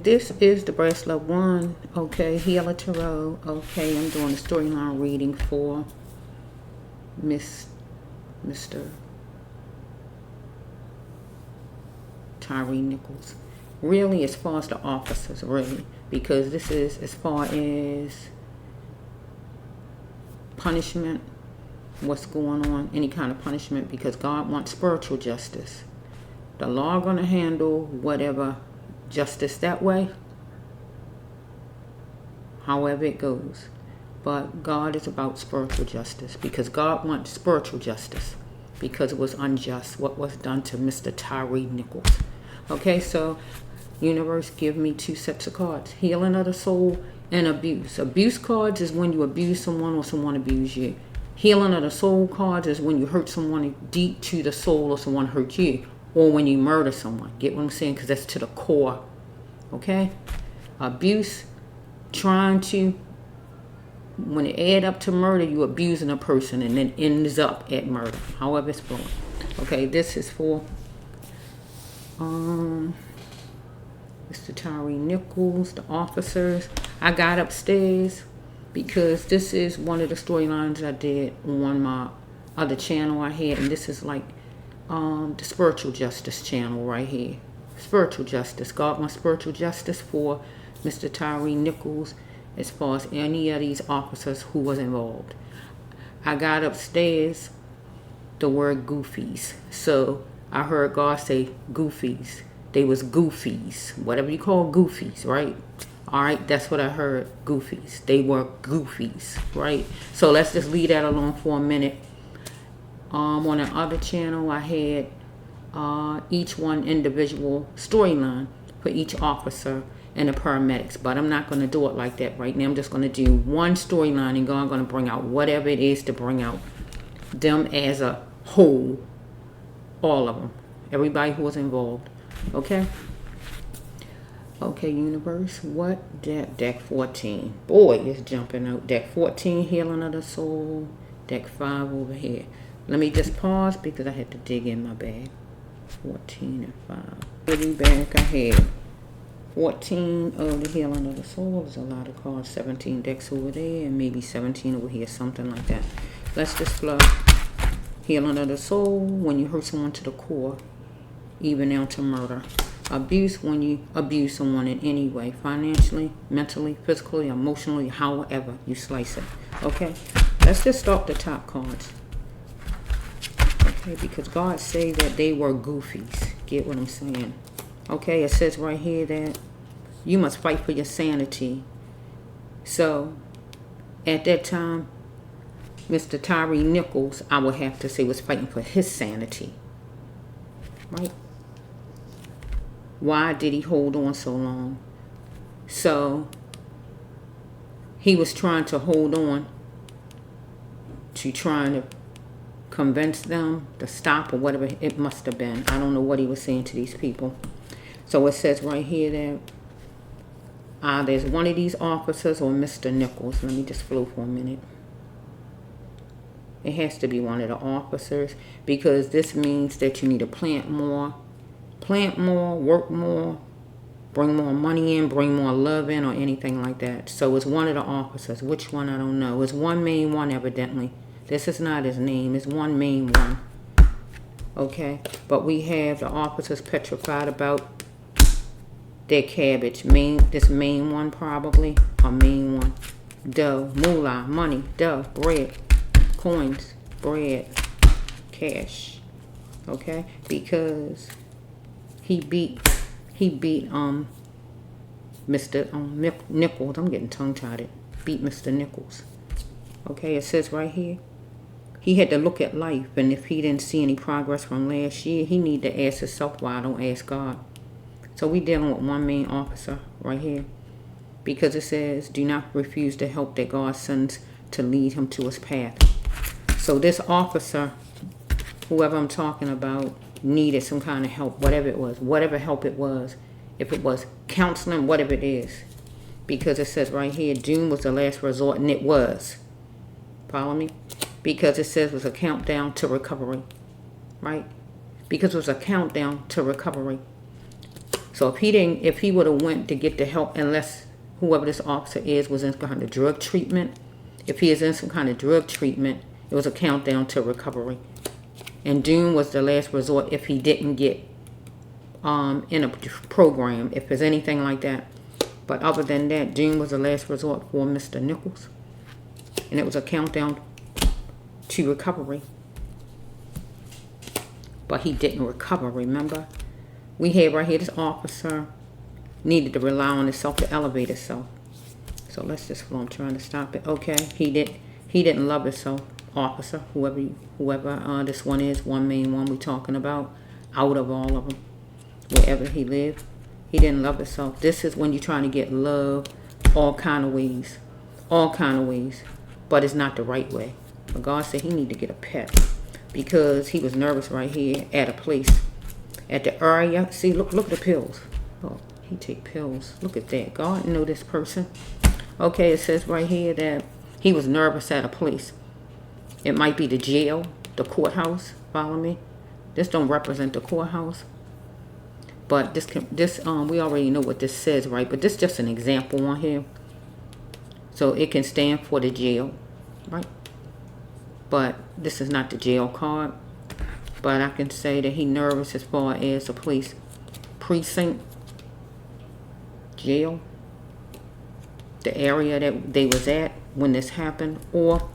This is Debraas Love 1. Okay, Healer Tarot. Okay, I'm doing a storyline reading for Mr. Tyre Nichols. Really, as far as the officers, really. Because this is as far as punishment, what's going on, any kind of punishment, because God wants spiritual justice. The law going to handle whatever justice that way, however it goes. But God is about spiritual justice, because God wants spiritual justice, because it was unjust what was done to Mr. Tyre Nichols. Okay, so universe, give me 2 sets of cards: healing of the soul and abuse. Abuse cards is when you abuse someone or someone abuse you. Healing of the soul cards is when you hurt someone deep to the soul or someone hurt you, or when you murder someone. Get what I'm saying? Because that's to the core. Okay? Abuse, trying to, when it add up to murder, you abusing a person and then ends up at murder. However it's going. Okay, this is for Mr. Tyre Nichols, the officers. I got upstairs because this is one of the storylines I did on my other channel I had, and this is like the spiritual justice channel right here. Spiritual justice. God wants spiritual justice for Mr. Tyre Nichols as far as any of these officers who was involved. I got upstairs the word goofies. So I heard God say goofies. They was goofies. Whatever you call goofies, right? Alright, that's what I heard. Goofies. They were goofies, right? So let's just leave that alone for a minute. On the other channel I had each one individual storyline for each officer and the paramedics, but I'm not going to do it like that right now. I'm just going to do one storyline, and God going to bring out whatever it is to bring out them as a whole, all of them, everybody who was involved. Okay, universe, what deck 14, boy, it's jumping out. Deck 14, healing of the soul. Deck 5 over here. Let me just pause because I had to dig in my bag. 14 and 5. Getting back, I had 14 of the healing of the soul. There's a lot of cards. 17 decks over there, and maybe 17 over here, something like that. Let's just flow. Healing of the soul, when you hurt someone to the core, even down to murder. Abuse, when you abuse someone in any way, financially, mentally, physically, emotionally, however you slice it. Okay, let's just start the top cards. Okay, because God said that they were goofies. Get what I'm saying? Okay, it says right here that you must fight for your sanity. So, at that time, Mr. Tyre Nichols, I would have to say, was fighting for his sanity. Right? Why did he hold on so long? So, he was trying to hold on to trying to convince them to stop, or whatever it must have been. I don't know what he was saying to these people. So it says right here that there's one of these officers or Mr. Nichols. Let me just flow for a minute. It has to be one of the officers, because this means that you need to plant more, work more, bring more money in, bring more love in, or anything like that. So it's one of the officers. Which one, I don't know. It's one main one, evidently. This is not his name. It's one main one. Okay? But we have the officers petrified about their cabbage. This main one probably. A main one. Dough, moolah, money, dough, bread, coins, bread, cash. Okay? Because he beat Mr. Nichols. I'm getting tongue-tied. Beat Mr. Nichols. Okay, it says right here, he had to look at life, and if he didn't see any progress from last year, he need to ask himself why. Don't ask God. So we dealing with one main officer right here, because it says, do not refuse the help that God sends to lead him to his path. So this officer, whoever I'm talking about, needed some kind of help, whatever it was, whatever help it was, if it was counseling, whatever it is, because it says right here, doom was the last resort, and it was. Follow me? Because it says it was a countdown to recovery, right? Because it was a countdown to recovery. So if he would have went to get the help, unless whoever this officer is was in some kind of drug treatment, if he is in some kind of drug treatment, it was a countdown to recovery. And doom was the last resort if he didn't get in a program, if there's anything like that. But other than that, doom was the last resort for Mr. Nichols. And it was a countdown to recovery. But he didn't recover, remember? We had right here, this officer needed to rely on himself to elevate himself. So let's just flow. I'm trying to stop it. Okay, he didn't love himself, officer, whoever this one is, one main one we talking about, out of all of them, wherever he lived, he didn't love himself. This is when you're trying to get love all kind of ways, but it's not the right way. But God said he need to get a pet because he was nervous right here at a place, at the area. See, look at the pills. Oh, he take pills. Look at that. God know this person. Okay, it says right here that he was nervous at a place. It might be the jail, the courthouse. Follow me. This don't represent the courthouse, but we already know what this says, right? But this is just an example on here, so it can stand for the jail, right? But this is not the jail card. But I can say that he nervous as far as the police precinct, jail, the area that they was at when this happened, or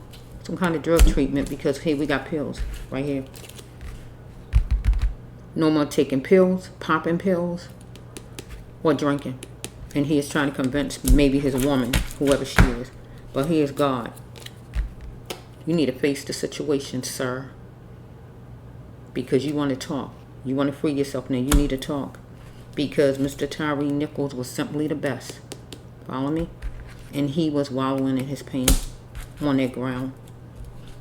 some kind of drug treatment, because here we got pills right here. No more taking pills, popping pills, or drinking. And he is trying to convince maybe his woman, whoever she is. But he is God. You need to face the situation, sir. Because you want to talk. You want to free yourself now. You need to talk. Because Mr.Tyre Nichols was simply the best. Follow me? And he was wallowing in his pain on that ground.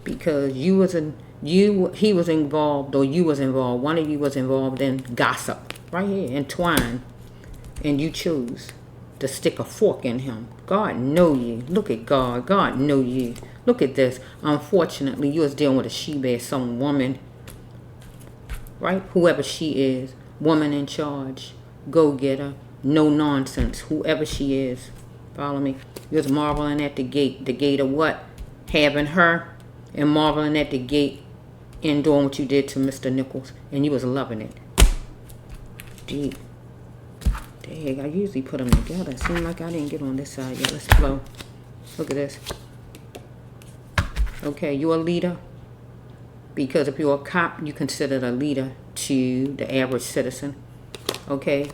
Because he was involved, or you was involved. One of you was involved in gossip. Right here, entwined. And you chose to stick a fork in him. God know you. Look at God. God know you. Look at this. Unfortunately, you was dealing with a she-bear, some woman, right? Whoever she is, woman in charge, go-getter, no nonsense, whoever she is. Follow me? You was marveling at the gate. The gate of what? Having her, and marveling at the gate and doing what you did to Mr. Nichols. And you was loving it. Deep. Dang, I usually put them together. It seemed like I didn't get on this side yet. Let's flow. Look at this. Okay, you're a leader. Because if you're a cop, you considered a leader to the average citizen. Okay,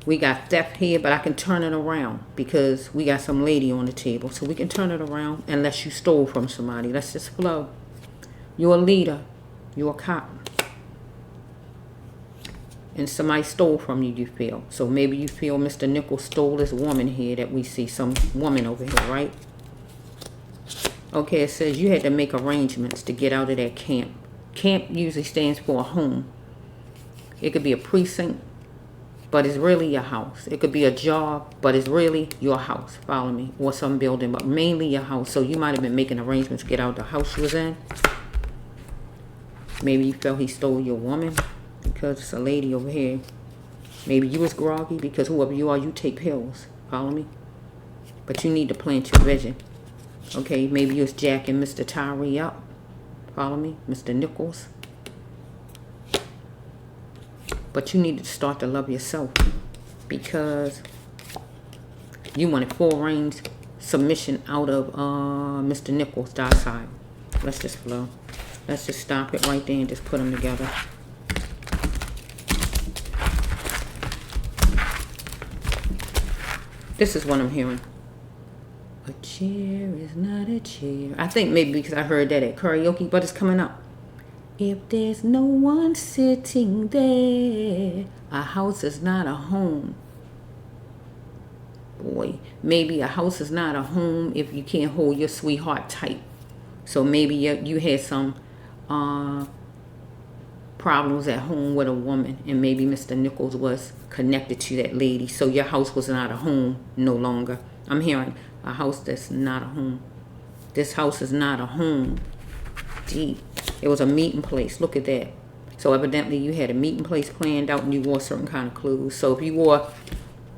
we got theft here, but I can turn it around because we got some lady on the table. So we can turn it around unless you stole from somebody. Let's just flow. You're a leader. You're a cop. And somebody stole from you, you feel. So maybe you feel Mr. Nichols stole this woman here that we see, some woman over here, right? Okay, it says you had to make arrangements to get out of that camp. Camp usually stands for a home. It could be a precinct, but it's really your house. It could be a job, but it's really your house. Follow me? Or some building, but mainly your house. So you might have been making arrangements to get out of the house you was in. Maybe you felt he stole your woman because it's a lady over here. Maybe you was groggy because whoever you are, you take pills. Follow me? But you need to plant your vision. Okay, maybe you was jacking Mr.Tyre up. Follow me? Mr. Nichols. But you need to start to love yourself because you wanted full range submission out of Mr. Nichols' side. Let's just flow. Let's just stop it right there and just put them together. This is what I'm hearing. A chair is not a chair. I think maybe because I heard that at karaoke, but it's coming up. If there's no one sitting there, a house is not a home. Boy, maybe a house is not a home if you can't hold your sweetheart tight. So maybe you had some problems at home with a woman, and maybe Mr. Nichols was connected to that lady. So your house was not a home no longer. I'm hearing a house that's not a home. This house is not a home. Deep. It was a meeting place. Look at that. So evidently you had a meeting place planned out and you wore certain kind of clothes. So if you wore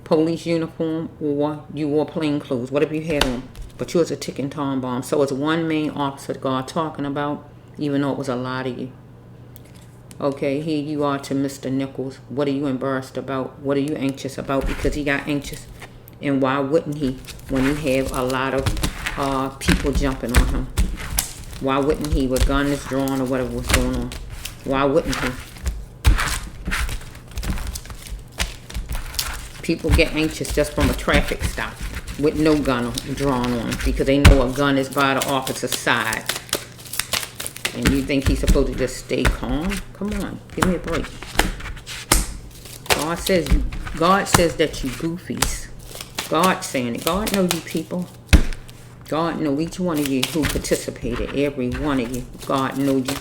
police uniform or you wore plain clothes, whatever you had on, but you was a ticking time bomb. So it's one main officer God talking about, even though it was a lot of you. Okay, here you are to Mr. Nichols. What are you embarrassed about? What are you anxious about? Because he got anxious. And why wouldn't he when you have a lot of people jumping on him? Why wouldn't he with guns drawn or whatever was going on? Why wouldn't he? People get anxious just from a traffic stop with no gun drawn on because they know a gun is by the officer's side. And you think he's supposed to just stay calm? Come on, give me a break. God says that you goofies. God's saying it. God knows you people. God knows each one of you who participated. Every one of you. God knows you.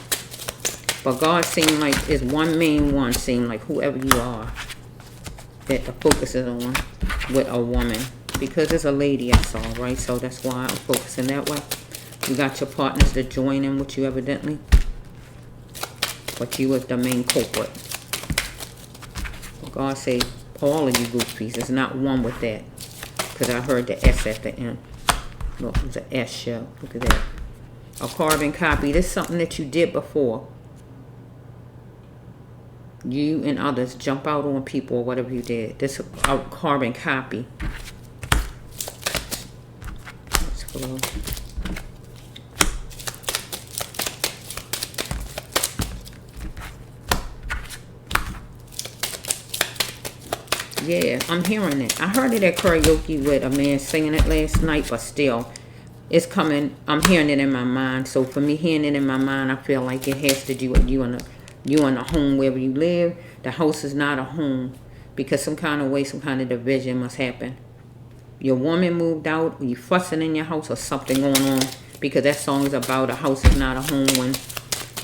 But God seemed like it's one main one, seemed like whoever you are that the focus is on with a woman. Because it's a lady I saw, right? So that's why I'm focusing that way. You got your partners that join in with you evidently. But you was the main culprit. God say all of you goofies. There's not one with that. Because I heard the S at the end. Look, it was an S show. Look at that. A carbon copy. This is something that you did before. You and others jump out on people or whatever you did. This is a carbon copy. Let's go. Yeah, I'm hearing it. I heard it at karaoke with a man singing it last night, but still, it's coming. I'm hearing it in my mind. So for me, hearing it in my mind, I feel like it has to do with you in the home wherever you live. The house is not a home because some kind of way, some kind of division must happen. Your woman moved out, or you fussing in your house, or something going on. Because that song is about a house is not a home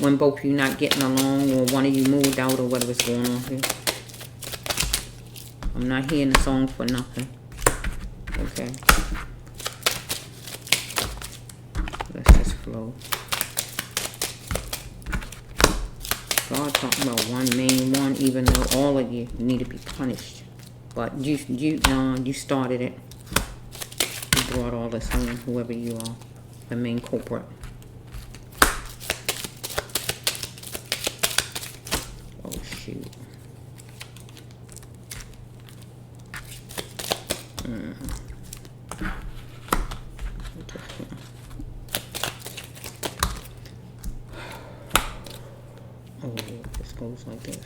when both of you not getting along, or one of you moved out, or whatever's going on here. I'm not hearing the song for nothing. Okay. Let's just flow. God talking about one main one, even though all of you need to be punished. But you started it. You brought all this on, whoever you are, the main culprit. Oh shoot. Oh, this goes like this.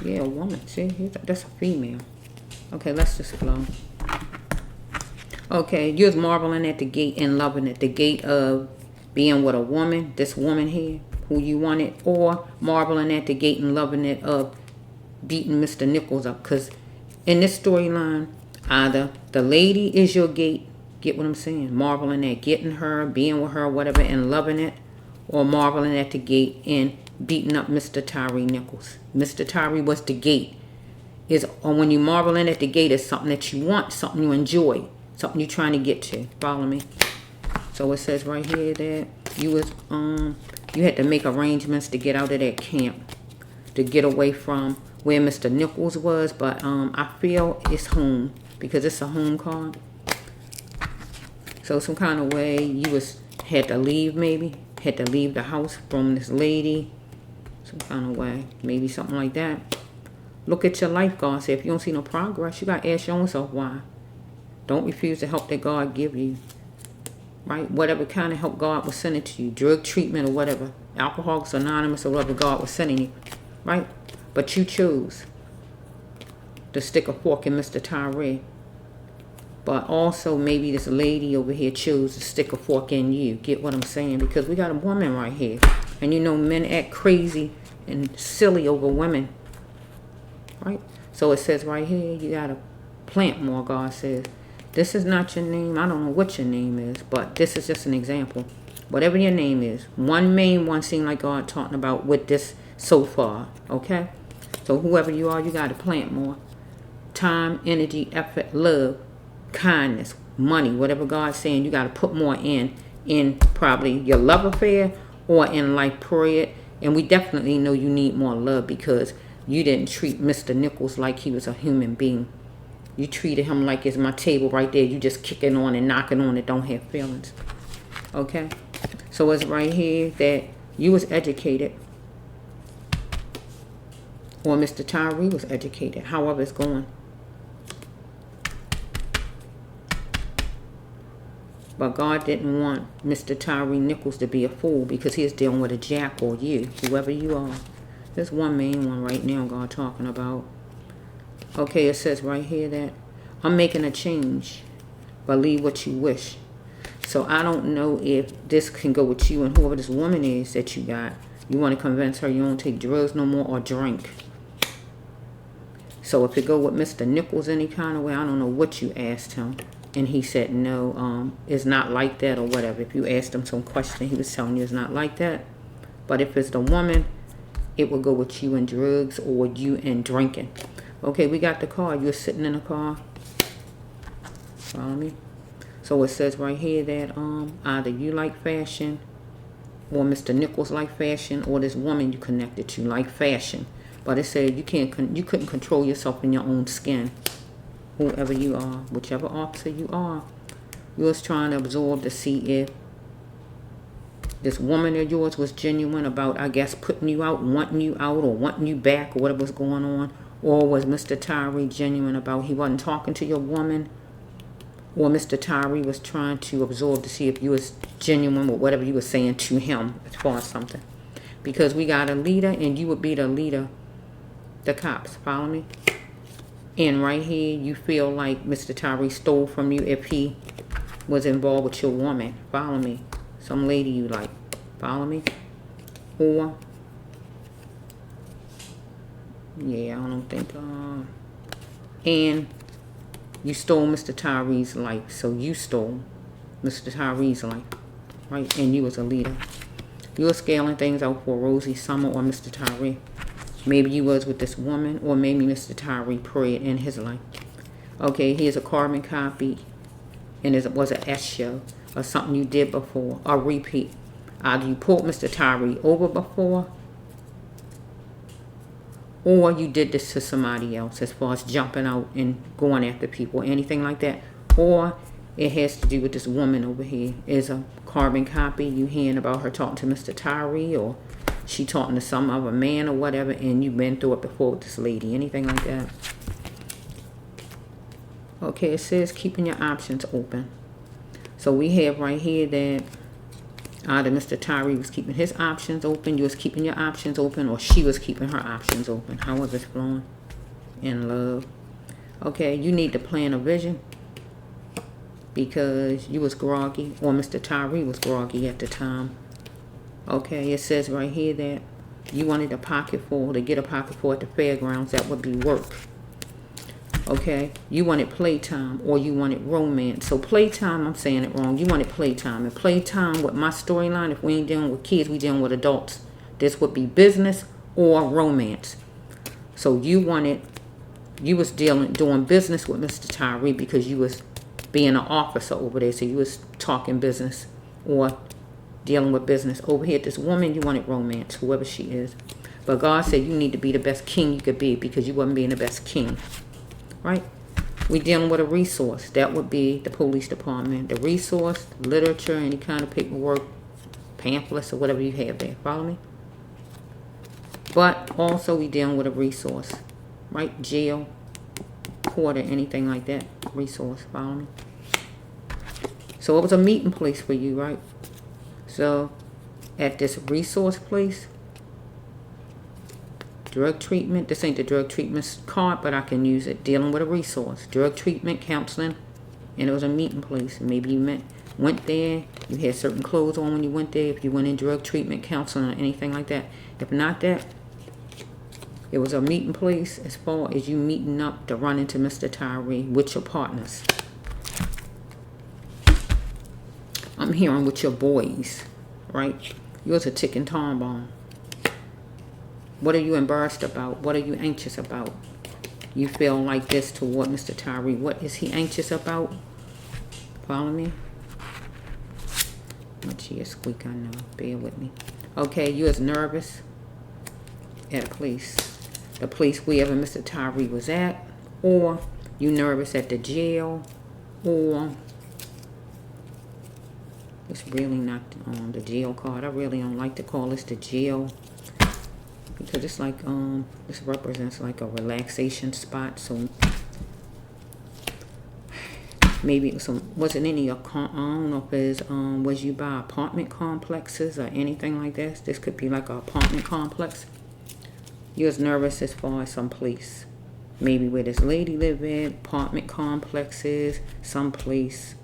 Yeah, a woman. See, that's a female. Okay, let's just flow. Okay, you was marveling at the gate and loving it. The gate of being with a woman, this woman here, who you wanted, or marveling at the gate and loving it of beating Mr. Nichols up. Because in this storyline, either the lady is your gate, get what I'm saying? Marveling at getting her, being with her, whatever, and loving it. Or marveling at the gate and beating up Mr.Tyre Nichols. Mr.Tyre was the gate. Or when you marveling at the gate, it's something that you want, something you enjoy, something you're trying to get to. Follow me? So it says right here that you had to make arrangements to get out of that camp, to get away from where Mr. Nichols was. But I feel it's home because it's a home card. So some kind of way you had to leave, maybe had to leave the house from this lady, some kind of way, maybe something like that. Look at your life, God said. If you don't see no progress, you got to ask yourself why. Don't refuse the help that God give you. Right? Whatever kind of help God was sending to you. Drug treatment or whatever. Alcoholics Anonymous or whatever God was sending you. Right? But you chose to stick a fork in Mr.Tyre. But also maybe this lady over here chose to stick a fork in you. Get what I'm saying? Because we got a woman right here. And you know men act crazy and silly over women. Right? So it says right here, you got to plant more, God says. This is not your name. I don't know what your name is, but this is just an example. Whatever your name is. One main one seemed like God talking about with this so far. Okay? So whoever you are, you got to plant more. Time, energy, effort, love, kindness, money, whatever God's saying, you got to put more in probably your love affair or in life period. And we definitely know you need more love because you didn't treat Mr. Nichols like he was a human being. You treated him like it's my table right there. You just kicking on and knocking on it, don't have feelings. Okay? So it's right here that you was educated. Or Mr. Tyre was educated. However it's going. But God didn't want Mr. Tyre Nichols to be a fool because he's dealing with a jack or you, whoever you are. There's one main one right now God talking about. Okay, it says right here that I'm making a change. Believe what you wish. So I don't know if this can go with you and whoever this woman is that you got. You want to convince her you don't take drugs no more or drink. So if it go with Mr. Nichols any kind of way, I don't know what you asked him. And he said, no, it's not like that or whatever. If you asked him some question, he was telling you it's not like that. But if it's the woman, it will go with you and drugs or you and drinking. Okay, we got the car. You're sitting in a car. Follow me? So it says right here that either you like fashion or Mr. Nichols like fashion or this woman you connected to like fashion. But it said you couldn't control yourself in your own skin. Whoever you are, whichever officer you are, you was trying to absorb to see if this woman of yours was genuine about, I guess, putting you out, wanting you out, or wanting you back, or whatever was going on. Or was Mr. Tyre genuine about he wasn't talking to your woman? Or Mr. Tyre was trying to absorb to see if you was genuine with whatever you were saying to him as far as something. Because we got a leader, and you would be the leader, the cops. Follow me? And right here, you feel like Mr. Tyre stole from you if he was involved with your woman. Follow me? Some lady you like. Follow me? Or, yeah, I don't think, and you stole Mr. Tyre's life. So you stole Mr. Tyre's life, right? And you was a leader. You were scaling things out for Rosie Summer or Mr. Tyre. Maybe you was with this woman, or maybe Mr. Tyre prayed in his life. Okay, here's a carbon copy, and it was an S show, or something you did before, a repeat. Either you pulled Mr. Tyre over before, or you did this to somebody else as far as jumping out and going after people, anything like that. Or it has to do with this woman over here. Is a carbon copy. You hearing about her talking to Mr. Tyre, or she talking to some other man or whatever, and you've been through it before with this lady. Anything like that. Okay, it says keeping your options open. So we have right here that either Mr. Tyre was keeping his options open, you was keeping your options open, or she was keeping her options open. However it's flowing in love. Okay, you need to plan a vision because you was groggy, or Mr. Tyre was groggy at the time. Okay, it says right here that you wanted a pocket full, to get a pocket full at the fairgrounds. That would be work. Okay, you wanted playtime, or you wanted romance. So playtime, I'm saying it wrong. You wanted playtime. And playtime with my storyline, if we ain't dealing with kids, we dealing with adults. This would be business or romance. So you was doing business with Mr. Tyre because you was being an officer over there. So you was talking business or dealing with business. Over here, this woman, you wanted romance, whoever she is. But God said you need to be the best king you could be because you wasn't being the best king. Right? We dealing with a resource. That would be the police department. The resource, literature, any kind of paperwork, pamphlets, or whatever you have there. Follow me? But also we dealing with a resource. Right? Jail, court, or anything like that. Resource. Follow me? So it was a meeting place for you, right? So at this resource place, drug treatment. This ain't the drug treatment card, but I can use it. Dealing with a resource. Drug treatment, counseling, and it was a meeting place. Maybe you went there. You had certain clothes on when you went there. If you went in drug treatment, counseling, or anything like that. If not that, it was a meeting place as far as you meeting up to run into Mr. Tyre with your partners. I'm hearing with your boys, right? Yours a ticking time bomb. What are you embarrassed about? What are you anxious about? You feel like this toward Mr. Tyre. What is he anxious about? Follow me? Much here squeak, I know. Bear with me. Okay, you is nervous. at a police. The police wherever Mr. Tyre was at, or you nervous at the jail, or it's really not on the jail card. I really don't like to call this the jail because it's like this represents like a relaxation spot. So maybe it wasn't any I don't know if it's was you by apartment complexes or anything like this. This could be like an apartment complex. You was nervous as far as some place. Maybe where this lady live at, apartment complexes, some place.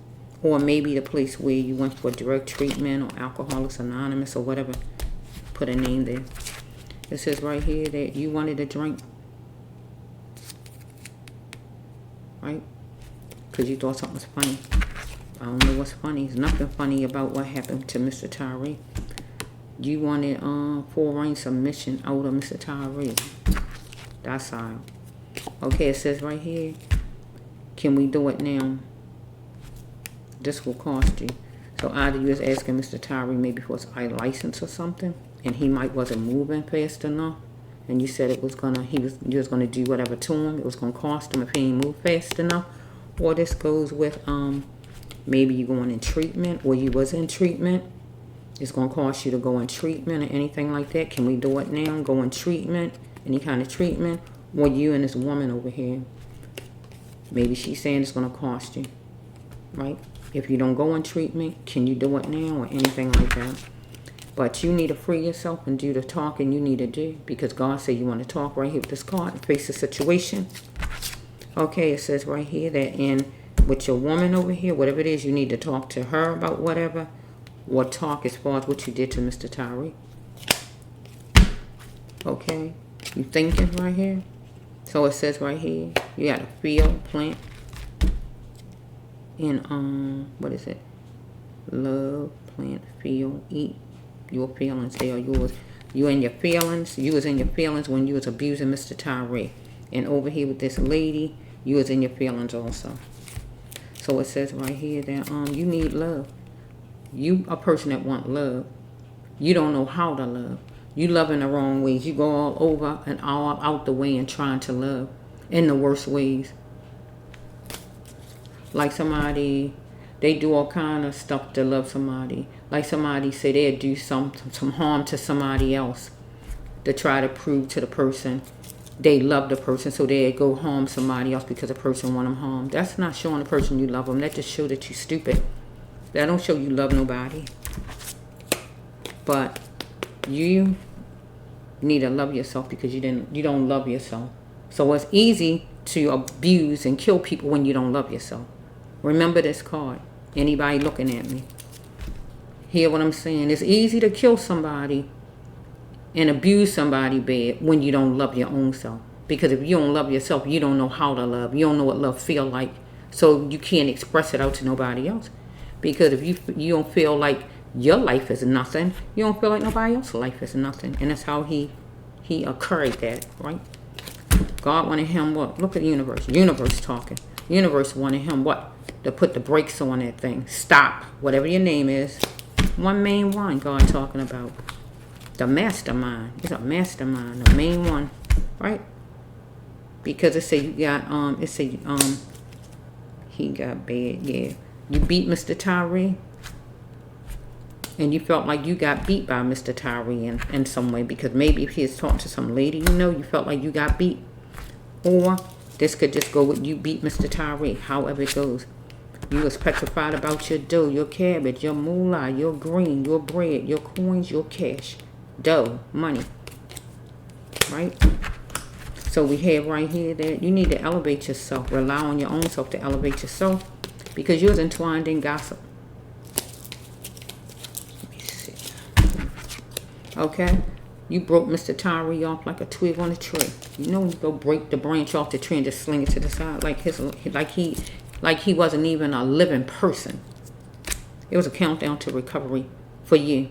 Or maybe the place where you went for direct treatment or Alcoholics Anonymous or whatever. Put a name there. It says right here that you wanted a drink. Right? Because you thought something was funny. I don't know what's funny. There's nothing funny about what happened to Mr. Tyre. You wanted full range submission out of Mr. Tyre. That's how. Okay, it says right here, can we do it now? This will cost you. So either you was asking Mr. Tyre maybe for his I license or something, and he wasn't moving fast enough, and you said it was gonna you was gonna do whatever to him. It was gonna cost him if he didn't move fast enough. Or this goes with maybe you going in treatment, or you was in treatment. It's gonna cost you to go in treatment or anything like that. Can we do it now? Go in treatment, any kind of treatment, or you and this woman over here. Maybe she's saying it's gonna cost you, right? If you don't go in treatment, can you do it now or anything like that? But you need to free yourself and do the talking you need to do, because God said you want to talk right here with this card and face the situation. Okay, it says right here that with your woman over here, whatever it is, you need to talk to her about whatever, or talk as far as what you did to Mr. Tyre. Okay, you thinking right here? So it says right here, you got a field plant. And what is it? Love, plant, feel, eat. Your feelings, they are yours. You in your feelings. You was in your feelings when you was abusing Mr. Tyre. And over here with this lady, you was in your feelings also. So it says right here that you need love. You a person that want love. You don't know how to love. You love in the wrong ways. You go all over and all out the way and trying to love in the worst ways. Like somebody, they do all kind of stuff to love somebody. Like somebody say they'll do some harm to somebody else to try to prove to the person they love the person, so they go harm somebody else because the person want them harmed. That's not showing the person you love them. That just show that you stupid. That don't show you love nobody. But you need to love yourself because you don't love yourself. So it's easy to abuse and kill people when you don't love yourself. Remember this card. Anybody looking at me, hear what I'm saying? It's easy to kill somebody and abuse somebody bad when you don't love your own self. Because if you don't love yourself, you don't know how to love. You don't know what love feel like. So you can't express it out to nobody else. Because if you don't feel like your life is nothing, you don't feel like nobody else's life is nothing. And that's how he occurred that, right? God wanted him what? Look at the universe. Universe talking. Universe wanted him what? To put the brakes on that thing. Stop. Whatever your name is. One main one God talking about. The mastermind. It's a mastermind. The main one. Right? Because it say you got, he got bad. Yeah. You beat Mr. Tyre. And you felt like you got beat by Mr. Tyre in some way. Because maybe if he was talking to some lady, you felt like you got beat. Or this could just go with you beat Mr. Tyre. However it goes. You was petrified about your dough, your cabbage, your moolah, your green, your bread, your coins, your cash. Dough, money. Right? So we have right here that you need to elevate yourself. Rely on your own self to elevate yourself. Because you're entwined in gossip. Let me see. Okay? You broke Mr. Tyre off like a twig on a tree. You know when you go break the branch off the tree and just sling it to the side like he wasn't even a living person. It was a countdown to recovery for you.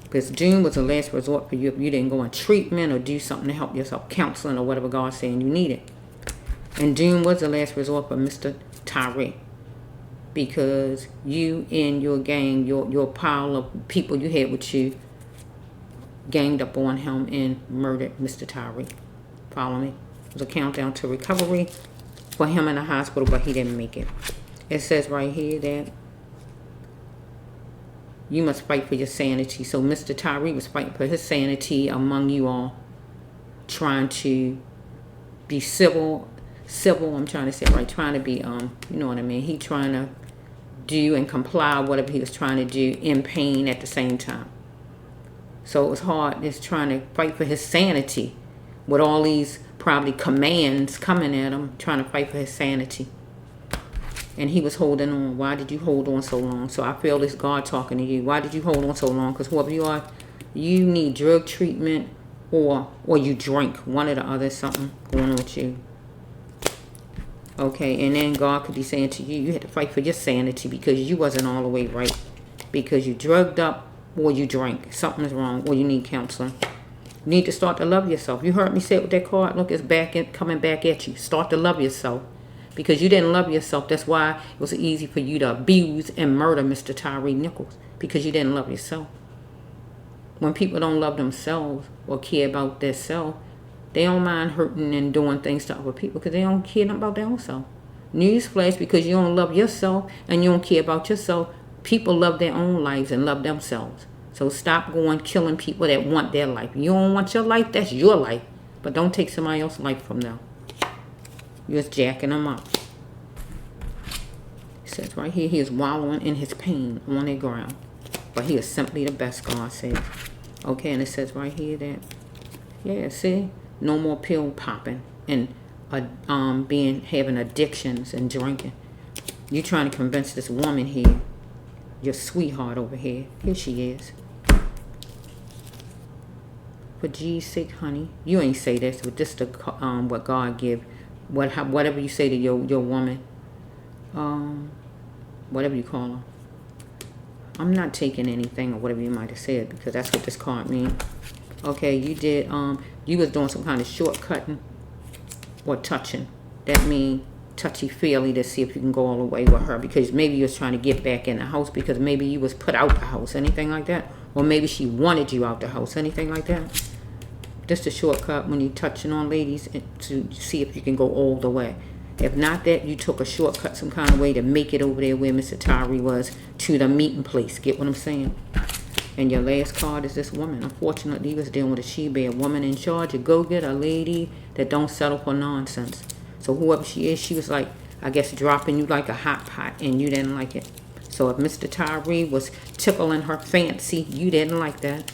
Because June was the last resort for you if you didn't go in treatment or do something to help yourself, counseling or whatever God's saying you needed. And June was the last resort for Mr. Tyre. Because you and your gang, your pile of people you had with you, ganged up on him and murdered Mr. Tyre. Follow me? It was a countdown to recovery for him in the hospital, but he didn't make it. It says right here that you must fight for your sanity. So Mr. Tyre was fighting for his sanity among you all, trying to be civil, I'm trying to say, right, trying to be, you know what I mean? He trying to do and comply whatever he was trying to do in pain at the same time. So it was hard. It's trying to fight for his sanity with all these probably commands coming at him, trying to fight for his sanity. And he was holding on. Why did you hold on so long? So I feel this God talking to you. Why did you hold on so long? Because whoever you are, you need drug treatment or you drink. One or the other, something going on with you. Okay, and then God could be saying to you, you had to fight for your sanity because you wasn't all the way right. Because you drugged up or you drank. Something's wrong or you need counseling. You need to start to love yourself. You heard me say it with that card. Look, it's coming back at you. Start to love yourself. Because you didn't love yourself. That's why it was easy for you to abuse and murder Mr. Tyre Nichols. Because you didn't love yourself. When people don't love themselves or care about their self, they don't mind hurting and doing things to other people because they don't care about their own self. Newsflash, because you don't love yourself and you don't care about yourself, people love their own lives and love themselves. So stop going killing people that want their life. You don't want your life, that's your life. But don't take somebody else's life from them. You're just jacking them up. It says right here, he is wallowing in his pain on the ground. But he is simply the best, God says. Okay, and it says right here that, yeah, see? No more pill popping and having addictions and drinking. You trying to convince this woman here, your sweetheart over here. Here she is. For G's sake, honey, you ain't say this, but this the what God give. Whatever you say to your woman, whatever you call her. I'm not taking anything or whatever you might have said because that's what this card means. Okay, you did, you was doing some kind of shortcutting or touching. That means touchy-feely to see if you can go all the way with her because maybe you was trying to get back in the house because maybe you was put out the house, anything like that. Or maybe she wanted you out the house, anything like that. Just a shortcut when you're touching on ladies to see if you can go all the way. If not that, you took a shortcut some kind of way to make it over there where Mr. Tyre was to the meeting place. Get what I'm saying? And your last card is this woman. Unfortunately, he was dealing with a she-bear, woman in charge, a go-getter, a lady that don't settle for nonsense. So whoever she is, she was like, I guess, dropping you like a hot pot, and you didn't like it. So if Mr. Tyre was tickling her fancy, you didn't like that.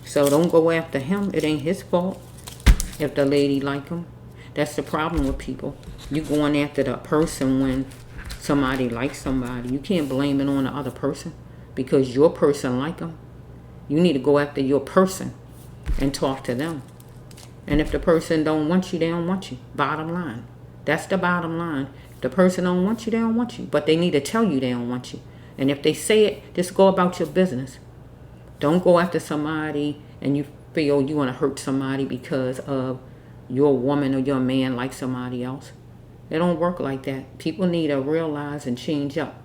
So don't go after him. It ain't his fault if the lady like him. That's the problem with people. You going after the person when somebody likes somebody. You can't blame it on the other person. Because your person like them. You need to go after your person and talk to them. And if the person don't want you, they don't want you. Bottom line. That's the bottom line. If the person don't want you, they don't want you. But they need to tell you they don't want you. And if they say it, just go about your business. Don't go after somebody and you feel you want to hurt somebody because of your woman or your man like somebody else. It don't work like that. People need to realize and change up.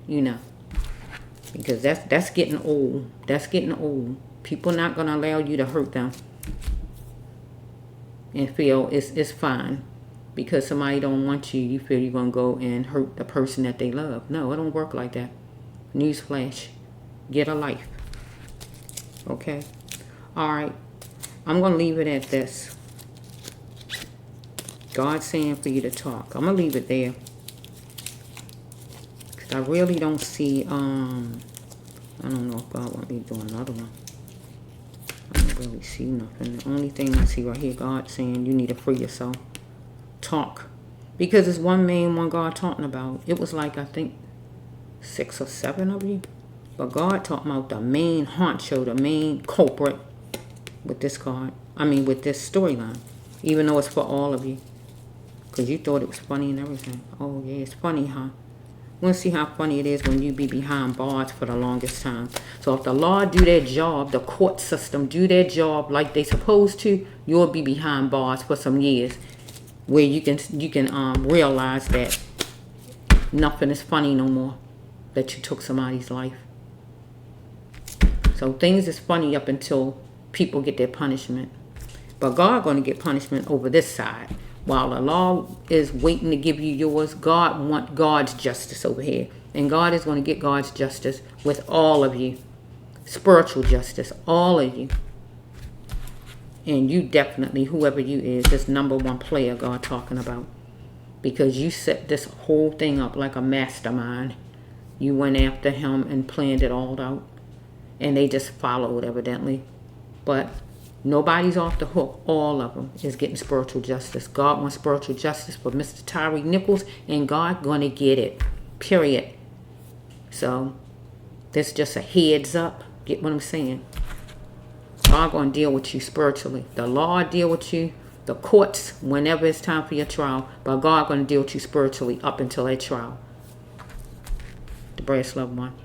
You know. Because that's getting old. That's getting old. People not going to allow you to hurt them. And feel it's fine. Because somebody don't want you, you feel you're going to go and hurt the person that they love. No, it don't work like that. Newsflash. Get a life. Okay? Alright. I'm going to leave it at this. God's saying for you to talk. I'm going to leave it there. I really don't see, I don't know if God want me to do another one. I don't really see nothing. The only thing I see right here, God saying you need to free yourself. Talk. Because it's one man, one God talking about. It was like, I think, 6 or 7 of you. But God talking about the main honcho, the main culprit with this card. I mean, with this storyline. Even though it's for all of you. Because you thought it was funny and everything. Oh, yeah, it's funny, huh? We'll see how funny it is when you be behind bars for the longest time. So if the law do their job, the court system do their job like they supposed to, you'll be behind bars for some years, where you can realize that nothing is funny no more, that you took somebody's life. So things is funny up until people get their punishment. But God going to get punishment over this side. While the law is waiting to give you yours, God want God's justice over here. And God is going to get God's justice with all of you. Spiritual justice, all of you. And you definitely, whoever you is, this number one player God talking about. Because you set this whole thing up like a mastermind. You went after him and planned it all out. And they just followed, evidently. But nobody's off the hook. All of them is getting spiritual justice. God wants spiritual justice for Mr.Tyre Nichols, and God gonna get it. Period. So, this just a heads up. Get what I'm saying? God gonna deal with you spiritually. The law deal with you. The courts, whenever it's time for your trial. But God gonna deal with you spiritually up until that trial. Debraas Love 1.